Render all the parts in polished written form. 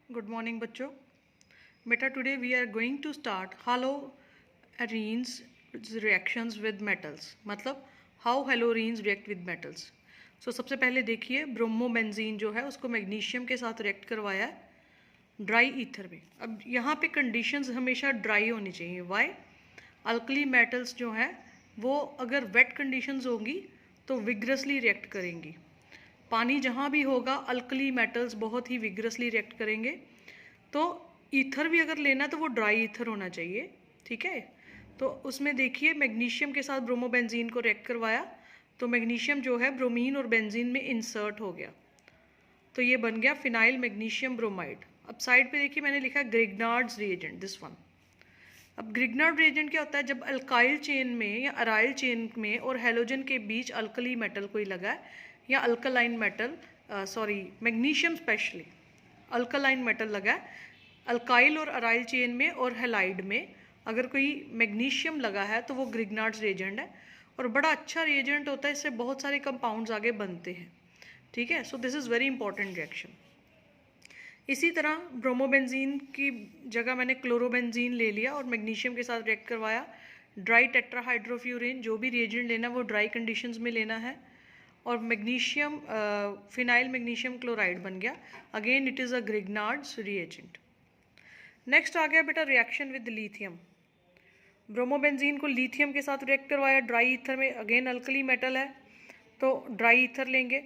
Good morning बच्चों। बेटा today we are going to start haloarenes reactions with metals, मतलब how haloarenes react with metals. So सबसे पहले देखिए, ब्रोमोबेंजीन जो है उसको मैग्नीशियम के साथ रिएक्ट करवाया है ड्राई ईथर में। अब यहाँ पे कंडीशंस हमेशा ड्राई होनी चाहिए। वाई? अल्कली मेटल्स जो हैं वो अगर वेट कंडीशंस होंगी तो विग्रसली रिएक्ट करेंगी। पानी जहाँ भी होगा अल्कली मेटल्स बहुत ही विग्रसली रिएक्ट करेंगे। तो ईथर भी अगर लेना तो वो ड्राई ईथर होना चाहिए, ठीक है। तो उसमें देखिए मैग्नीशियम के साथ ब्रोमोबेंजीन को रिएक्ट करवाया तो मैग्नीशियम जो है ब्रोमीन और बेंजीन में इंसर्ट हो गया, तो ये बन गया फिनाइल मैग्नीशियम ब्रोमाइड। अब साइड पे देखिए मैंने लिखा ग्रिग्नार्ड्स रिएजेंट, दिस वन। अब ग्रिग्नार्ड रिएजेंट क्या होता है? जब अल्काइल चेन में या अराइल चेन में और हैलोजन के बीच अल्कली मेटल कोई लगा है या alkaline metal, magnesium specially alkaline metal लगा है अल्काइल और अराइल चेन में और हैलाइड में, अगर कोई मैग्नीशियम लगा है तो वो ग्रिग्नार्ड्स रिएजेंट है और बड़ा अच्छा रिएजेंट होता है। इससे बहुत सारे कंपाउंड्स आगे बनते हैं, ठीक है। So this is very important reaction. इसी तरह ब्रोमोबेंजीन की जगह मैंने क्लोरोबेंजीन ले लिया और मैग्नीशियम के साथ रिएक्ट करवाया। ड्राई टेट्राहाइड्रोफ्यूरिन, जो भी रिएजेंट लेना वो ड्राई कंडीशंस में लेना है, और मैग्नीशियम फिनाइल मैग्नीशियम क्लोराइड बन गया। Again it is a Grignard's reagent. Next आ गया बेटा रिएक्शन विद लिथियम। ब्रोमोबेंजीन को लिथियम के साथ रिएक्ट करवाया ड्राई ईथर में, अगेन अल्कली मेटल है तो ड्राई ईथर लेंगे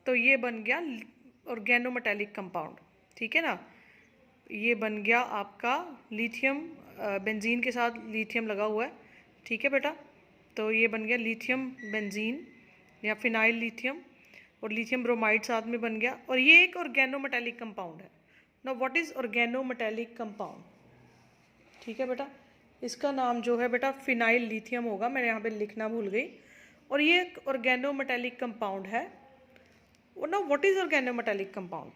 तो ये बन गया ऑर्गेनोमेटेलिक कंपाउंड, ठीक है ना। ये बन गया आपका लिथियम, बेंजीन के साथ लिथियम लगा हुआ है, ठीक है बेटा। तो ये बन गया लिथियम बेंजीन या फिनाइल लिथियम, और लिथियम ब्रोमाइड साथ में बन गया, और ये एक ऑर्गेनोमेटेलिक कंपाउंड है। Now what is organometallic compound? ठीक है बेटा, इसका नाम जो है बेटा फिनाइल लिथियम होगा, मैंने यहाँ पे लिखना भूल गई। और ये एक ऑर्गेनोमेटेलिक कंपाउंड है। Now what is organometallic compound?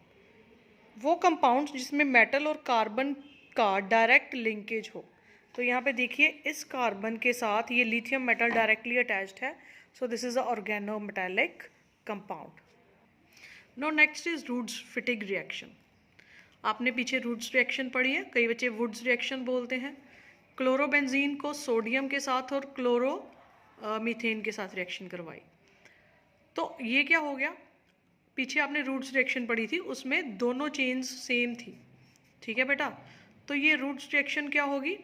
वो कंपाउंड्स जिसमें मेटल और कार्बन का डायरेक्ट लिंकेज हो। तो यहाँ पे देखिए इस कार्बन के साथ ये लिथियम मेटल डायरेक्टली अटैच्ड है, so this is a organometallic compound. No next is Wurtz Fittig reaction. आपने पीछे वुड्स रिएक्शन पढ़ी है, कई बच्चे वुड्स रिएक्शन बोलते हैं। क्लोरोबेंजीन को सोडियम के साथ और क्लोरो मीथेन के साथ रिएक्शन करवाई, तो ये क्या हो गया? पीछे आपने रूट्स रिएक्शन पढ़ी थी, उसमें दोनों चेन्स सेम थी, ठीक है बेटा। तो ये रूट्स रिएक्शन क्या होगी?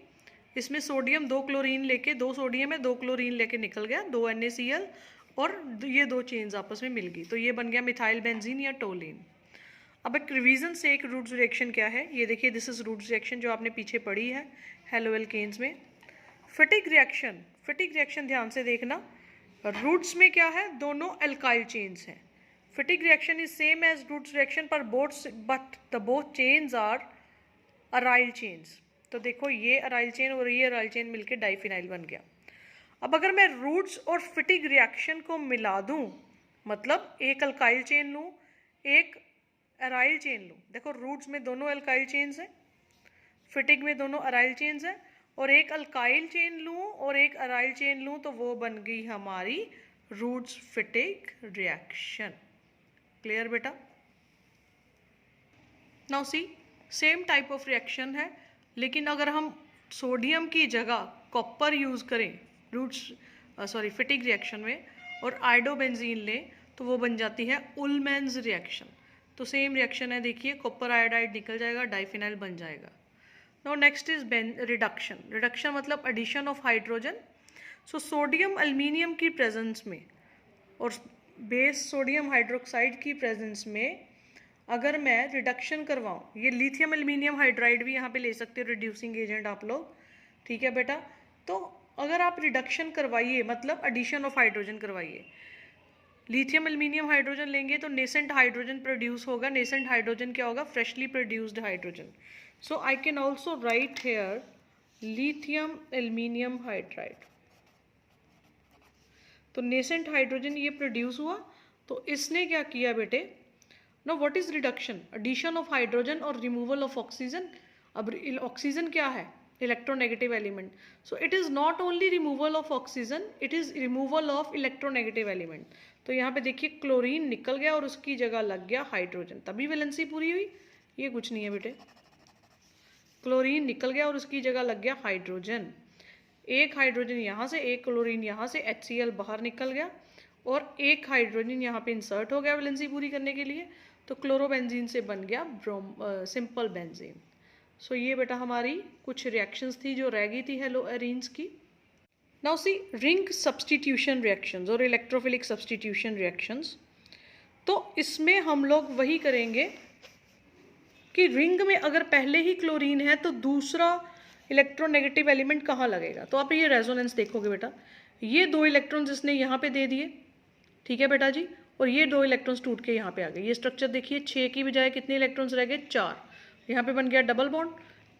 इसमें सोडियम 2 क्लोरीन लेके, 2 सोडियम है 2 क्लोरीन लेके निकल गया, 2 NaCl, और ये 2 चेन्स आपस में मिल गई, तो ये बन गया मिथाइल बेंजीन या टोलिन। अब एक रिवीजन से एक रूट्स रिएक्शन क्या है ये देखिए, दिस इज रूट्स रिएक्शन जो आपने पीछे पढ़ी है हैलोएल्केन्स में। फिटिग रिएक्शन ध्यान से देखना। रूट्स में क्या है? दोनों एल्काइल चेन्स हैं। Fittig reaction is same as Wurtz reaction पर both chains are aryl chains. तो देखो ये अराइल चेन और ये अराइल चेन मिलके डाइफिनाइल बन गया। अब अगर मैं रूट्स और फिटिग रिएक्शन को मिला दूं, मतलब एक अल्काइल चेन लूं एक अराइल चेन लूं, देखो रूट्स में दोनों अल्काइल चेन्स हैं, फिटिग में दोनों अराइल चेन्स हैं, और एक अल्काइल चेन लूं और एक अराइल चेन लूं तो वो बन गई हमारी रूट्स फिटिग रिएक्शन। क्लियर बेटा? Now see, same type of reaction है, लेकिन अगर हम सोडियम की जगह कॉपर यूज़ करें फिटिग रिएक्शन में और आयोडोबेंजीन लें तो वो बन जाती है उलमैन्स रिएक्शन। तो सेम रिएक्शन है, देखिए कॉपर आयोडाइड निकल जाएगा, डाइफिनाइल बन जाएगा। नाउ नेक्स्ट इज रिडक्शन मतलब addition of hydrogen. So sodium aluminium की प्रेजेंस में और बेस सोडियम हाइड्रोक्साइड की प्रेजेंस में अगर मैं रिडक्शन करवाऊँ, ये लिथियम एल्यूमिनियम हाइड्राइड भी यहाँ पे ले सकते हो रिड्यूसिंग एजेंट आप लोग, ठीक है बेटा। तो अगर आप रिडक्शन करवाइए मतलब एडिशन ऑफ हाइड्रोजन करवाइए, लिथियम एल्यूमिनियम हाइड्रोजन लेंगे तो नेसेंट हाइड्रोजन प्रोड्यूस होगा। नेसेंट हाइड्रोजन क्या होगा? Freshly produced hydrogen. So I can also write here lithium aluminium hydride. तो नेसेंट हाइड्रोजन ये प्रोड्यूस हुआ, तो इसने क्या किया बेटे? No what is reduction? Addition of hydrogen और रिमूवल ऑफ ऑक्सीजन। अब ऑक्सीजन क्या है? Electronegative element. So it is not only removal of oxygen, it is removal of electronegative element. तो यहाँ पे देखिए क्लोरीन निकल गया और उसकी जगह लग गया हाइड्रोजन, तभी वैलेंसी पूरी हुई। ये कुछ नहीं है बेटे, क्लोरीन निकल गया और उसकी जगह लग गया हाइड्रोजन। एक हाइड्रोजन यहाँ से, एक क्लोरीन यहाँ से, HCl बाहर निकल गया और एक हाइड्रोजन यहाँ पे इंसर्ट हो गया वैलेंसी पूरी करने के लिए, तो क्लोरोबेंजीन से बन गया सिंपल बेंजीन। सो ये बेटा हमारी कुछ रिएक्शंस थी जो रह गई थी हेलो एरीन्स की। Now see ring substitution reactions और इलेक्ट्रोफिलिक सब्सटीट्यूशन रिएक्शंस। तो इसमें हम लोग वही करेंगे कि रिंग में अगर पहले ही क्लोरीन है तो दूसरा इलेक्ट्रोनेगेटिव एलिमेंट कहाँ लगेगा। तो आप ये रेजोनेंस देखोगे बेटा, ये 2 इलेक्ट्रॉन्स इसने यहाँ पे दे दिए, ठीक है बेटा जी, और ये 2 इलेक्ट्रॉन्स टूट के यहाँ पे आ गए। ये स्ट्रक्चर देखिए, 6 की बजाय कितने इलेक्ट्रॉन्स रह गए, 4। यहाँ पे बन गया डबल बॉन्ड,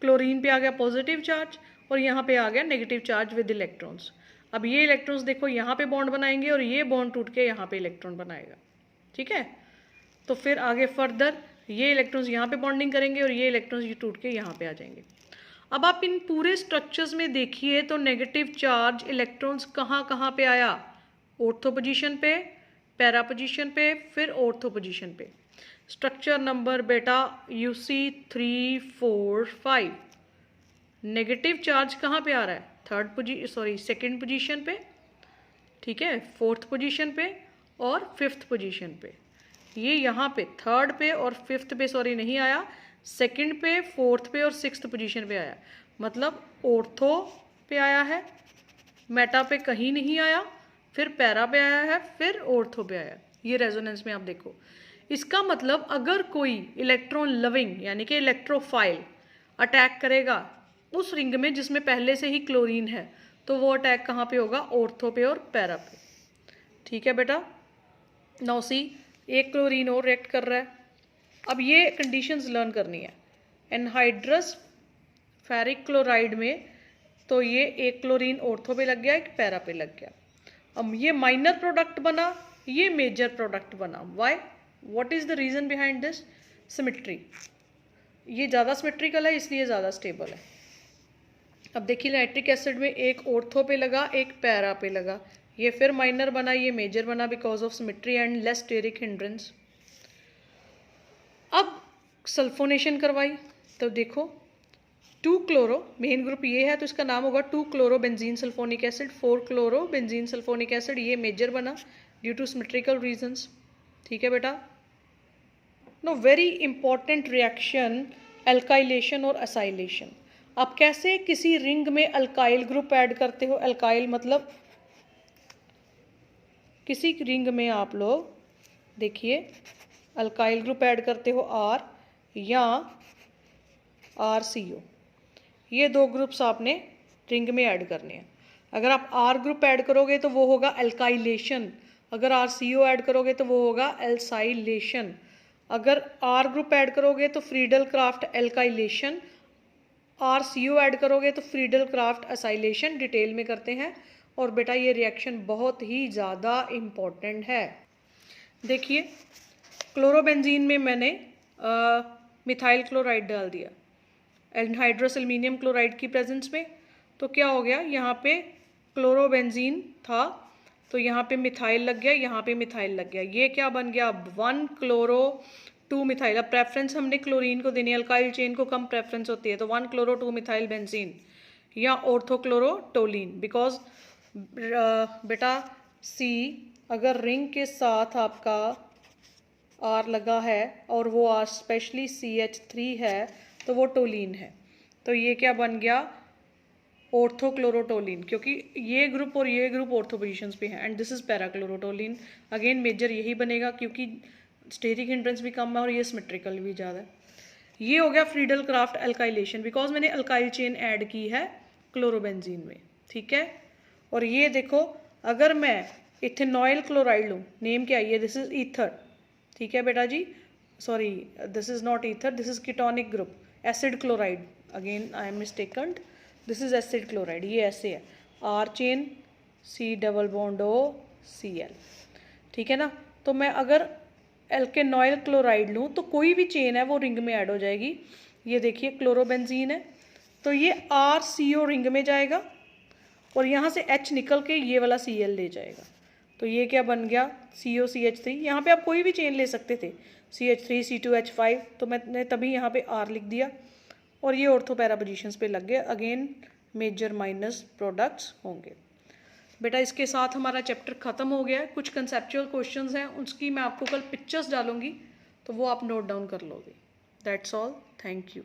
क्लोरीन पे आ गया पॉजिटिव चार्ज और यहाँ पे आ गया नेगेटिव चार्ज विद इलेक्ट्रॉन्स। अब ये इलेक्ट्रॉन्स देखो यहाँ पे बॉन्ड बनाएंगे और ये बॉन्ड टूट के यहाँ पे इलेक्ट्रॉन बनाएगा, ठीक है। तो फिर आगे फर्दर ये इलेक्ट्रॉन्स यहाँ पे बॉन्डिंग करेंगे और ये इलेक्ट्रॉन्स ये टूट के यहाँ पे आ जाएंगे। अब आप इन पूरे स्ट्रक्चर्स में देखिए तो नेगेटिव चार्ज इलेक्ट्रॉन्स कहाँ कहाँ पे आया, ऑर्थो पोजीशन पे, पैरा पोजीशन पे, फिर ऑर्थो पोजीशन पे। स्ट्रक्चर नंबर बेटा UC 3 4 5, नेगेटिव चार्ज कहाँ पे आ रहा है, सेकंड पोजीशन पे, ठीक है, फोर्थ पोजीशन पे और फिफ्थ पोजीशन पे। ये यहाँ पे थर्ड पे और फिफ्थ पे नहीं आया, सेकंड पे, फोर्थ पे और सिक्स्थ पोजीशन पे आया। मतलब ऑर्थो पे आया है, मेटा पे कहीं नहीं आया, फिर पैरा पे आया है, फिर ऑर्थो पे आया। ये रेजोनेंस में आप देखो, इसका मतलब अगर कोई इलेक्ट्रॉन लविंग यानी कि इलेक्ट्रोफाइल अटैक करेगा उस रिंग में जिसमें पहले से ही क्लोरीन है, तो वो अटैक कहाँ पे होगा, ऑर्थो पे और पैरा पे, ठीक है बेटा। नाउ सी, एक क्लोरीन और रिएक्ट कर रहा है। अब ये कंडीशंस लर्न करनी है। एनहाइड्रस फेरिक क्लोराइड में तो ये एक क्लोरीन ऑर्थो पे लग गया, एक पैरा पे लग गया। अब ये माइनर प्रोडक्ट बना, ये मेजर प्रोडक्ट बना। Why, what is the reason behind this, symmetry. ये ज़्यादा सिमेट्रिकल है इसलिए ज़्यादा स्टेबल है। अब देखिए नाइट्रिक एसिड में एक ऑर्थो पे लगा, एक पैरा पे लगा, ये फिर माइनर बना, ये मेजर बना because of symmetry and less steric hindrance. अब सल्फोनेशन करवाई तो देखो 2 क्लोरो, मेन ग्रुप ये है तो इसका नाम होगा 2 chloro benzene sulphonic acid, 4 chloro benzene sulphonic acid, ये मेजर बना ड्यू टू सिमेट्रिकल रीजंस, ठीक है बेटा। Know very important reaction alkylation और असाइलेशन। आप कैसे किसी रिंग में अल्काइल ग्रुप ऐड करते हो, अल्काइल मतलब किसी रिंग में आप लोग देखिए अल्काइल ग्रुप ऐड करते हो R या RCO, ये 2 ग्रुप्स आपने रिंग में ऐड करने हैं। अगर आप R ग्रुप ऐड करोगे तो वो होगा अल्काइलेशन, अगर RCO ऐड करोगे तो वो होगा एल्साइलेशन। अगर R ग्रुप ऐड करोगे तो Friedel craft alkylation, RCO add करोगे तो फ्रीडल क्राफ्ट असाइलेशन, डिटेल में करते हैं। और बेटा ये रिएक्शन बहुत ही ज़्यादा इम्पॉर्टेंट है। देखिए क्लोरोबेंजीन में मैंने मिथाइल क्लोराइड डाल दिया एनहाइड्रस एल्युमिनियम क्लोराइड की प्रेजेंस में, तो क्या हो गया, यहाँ पे क्लोरोबेंजीन था तो यहाँ पे मिथाइल लग गया, यहाँ पे मिथाइल लग गया, ये क्या बन गया 1 क्लोरो 2 मिथाइल। अब प्रेफरेंस हमने क्लोरीन को देनी है, अल्काइल चेन को कम प्रेफरेंस होती है, तो 1 क्लोरो 2 मिथाइल बेंजीन या ऑर्थोक्लोरोटोलिन। बिकॉज बेटा सी, अगर रिंग के साथ आपका R लगा है और वो R स्पेशली CH3 है तो वो टोलिन है, तो ये क्या बन गया ऑर्थोक्लोरोटोलिन, क्योंकि ये ग्रुप और ये ग्रुप ऑर्थो पोजिशंस पे है। And this is parachlorotoluene, again major यही बनेगा क्योंकि स्टेरिक हिंड्रेंस भी कम है और ये सिमेट्रिकल भी ज़्यादा है। ये हो गया फ्रीडल क्राफ्ट अल्काइलेशन, बिकॉज मैंने अल्काइल चेन ऐड की है क्लोरोबेंजीन में, ठीक है। और ये देखो अगर मैं इथेनॉइल क्लोराइड लूँ, नेम क्या है ये, दिस इज ईथर, ठीक है बेटा जी, sorry this is not ether, this is ketonic group, acid chloride, again I am mistaken, this is acid chloride, ये ऐसे है R chain C double bond O Cl, ठीक है ना। तो मैं अगर एल्केनॉइल क्लोराइड लूँ तो कोई भी चेन है वो रिंग में ऐड हो जाएगी। ये देखिए क्लोरोबेंजीन है तो ये RCO रिंग में जाएगा और यहाँ से H निकल के ये वाला Cl ले जाएगा, तो ये क्या बन गया COCH3। यहाँ पे आप कोई भी चेन ले सकते थे, CH3 C2H5, तो मैंने तभी यहाँ पे R लिख दिया और ये ऑर्थो पैरा पोजिशंस पे लग गए। अगेन मेजर माइनस प्रोडक्ट्स होंगे। बेटा इसके साथ हमारा चैप्टर ख़त्म हो गया है। कुछ कंसेप्चुअल क्वेश्चंस हैं, उसकी मैं आपको कल पिक्चर्स डालूंगी, तो वो आप नोट डाउन कर लोगे। That's all, thank you.